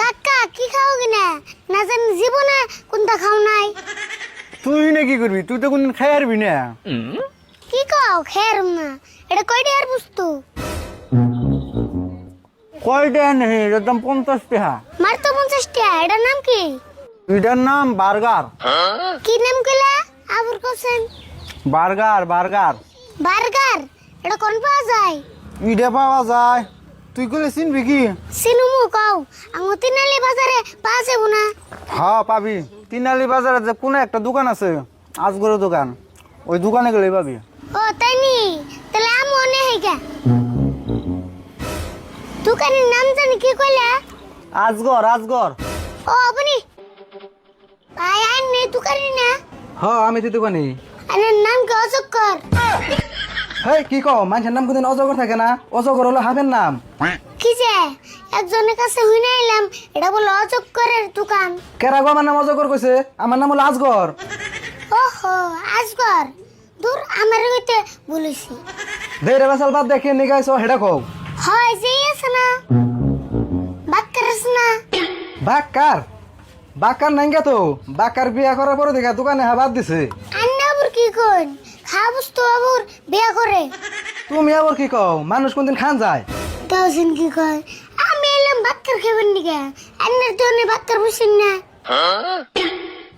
কাকা কি খাও কিনা না জানি জীবনে কোনটা খাও নাই। তুই না কি করবি? তুই তো কোনদিন খাই আরবি না। কি খাও খের না এটা কয়টা আর বুঝতো কয়টা নেই, এটার দাম 50 টাকা। মার তো 50 টাকা। এটার নাম কি? এটার নাম বার্গার। কি নাম কইলা আবুর কোসেন? Burger burger. বার্গার এটা কোন পাওয়া যায়? ইটা পাওয়া যায়। তুই কইলে চিনবি কি? সিনুমু কও আঙ্গুতিনালি বাজারে পাওয়া যাবো না? হ্যাঁ পাবি। তিনালি বাজারে যে কোনো একটা দোকান আছে, আজগরের দোকান, ওই দোকানে গেলে পাবি। ও তাই নি, তাহলে আমি মনে হইগা। দোকানের নাম জানি কি কইলা? আজগর আজগর। ও আপনি ভাই আইন নে দোকানি না? হ্যাঁ আমি তো দোকানি। আইনের নাম কি অজগর? হেই কি কও, মানুষের নাম কোনদিন অজগর থাকে না? অজগর হলো হাফের নাম। কি যে একজনের কাছে হইনা এলাম এটা বলে অজগরের দোকান। কেরা গো আমার নাম অজগর কইছে? আমার নাম হলো আজগর। ওহো আজগর, দূর আমার হইতে বলেছি। দেরে বেসাল বাদ দেখে নিগাইছো হেডা কও। হয় যে আছে না বাক্কার আছে না? বাক্কার বাক্কার নাই গে তো। বাক্কার বিয়া করার পরে দেখা দোকানে বাদ দিছে। আন্না আবুর কি কইন খাবস তো আবুর বিয়া করে। তুমি আবার কি কও? মানুষ কোনদিন খান যায়? তাওসিন কি কয় আমি এলাম বাক্কার খাবেন নিকে আন্নার দোনে বাক্কার বসেন না।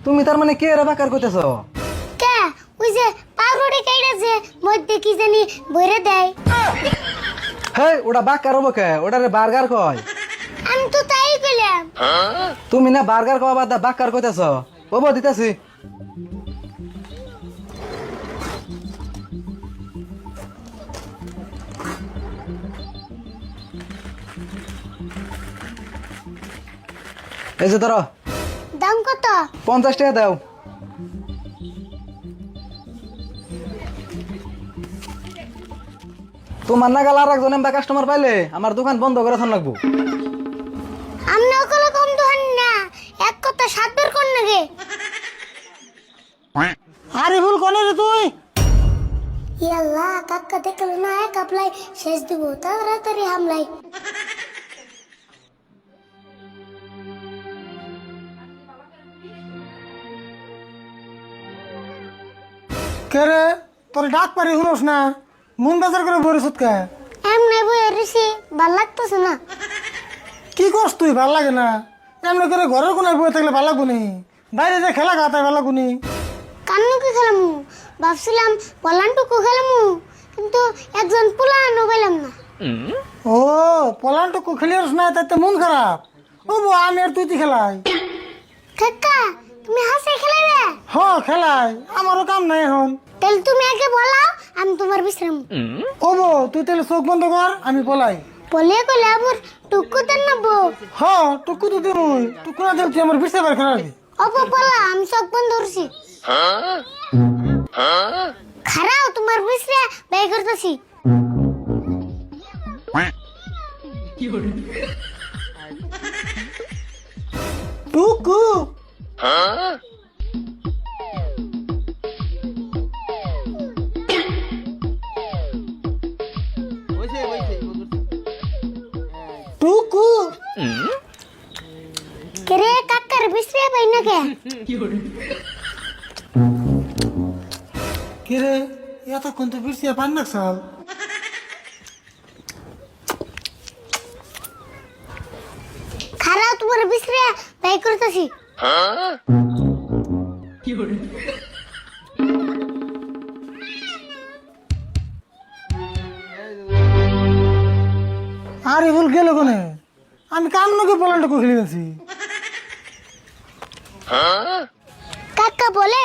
তুমি তার মানে কে রে বাক্কার কইতেছো? কে ওই যে পাউরুটি কাইরা যে মধ্যে কি জানি ভরে দেয়। হেই ওটা বাক্কার হবো কে? ওটারে বার্গার কয়। আমি তো তাই কইলাম। তুমি না বার্গার কওয়া বাদ বাক্কার কইতেছো? ওবো দিতেছি। এই যে ধরো দাম কত? 50 টাকা দাও। তোমার নাগাল আর একজন এমবা কাস্টমার পাইলে আমার দোকান বন্ধ করে থান লাগবো। আমনে ওকলে কম দোহান না এক কথা সাতবার কোন নাগে। আরে ভুল কোনে রে তুই? ইয়াল্লাহ কাকা দেখলো না এক আপলাই শেষ দিব তাড়াতাড়ি হামলাই। কে রে তোর ডাক পারি শুনোস না? মন বাজার করে বরিস কে? এমনে বই রিসি ভাল লাগতেছে না। কি করস তুই? ভাল লাগে না? এমনি করে ঘরের কোনায় বয়ে থাকলে ভাল লাগবো নি? বাইরে যে খেলা গাতায় ভাল লাগবো নি? কান্নু কি খেলামু ভাবছিলাম পলানটুকু খেলামু কিন্তু একজন পোলানো পেলাম না। ও পলানটুকু খেলিস না তাতে মন খারাপ? ও বো আমি আর তুই খেলাই। কাকা তুমি হাসে খেলাবে? হ খেলাই, আমারও কাম নাই এখন। তাহলে তুমি আগে বলাও আমি তোমার বিশ্রাম। ও বো তুই তাহলে চোখ বন্ধ কর, আমি পলাই। বলে কলে আবার টুকু দেন না বউ। হ টুকু তো দিমুই, টুকু না দিলে তুই আমার বিশে বার খেলাবি। অপ পলা আমি চোখ বন্ধ করছি। খারাও তোমার বিশ্রে ব্যয় করতেছি। টুকু টুকু কেরে কাকার বিশ্রে পাই না কে? কে রে এতক্ষণ তো বিরসিয়া পান না সাল। খারাও তোমার বিশ্রে ব্যয় করতেছি। আরে ভুল গেল কোনে? আমি কাম নাকি পলানটুকু খেলি আছি। কাকা বলে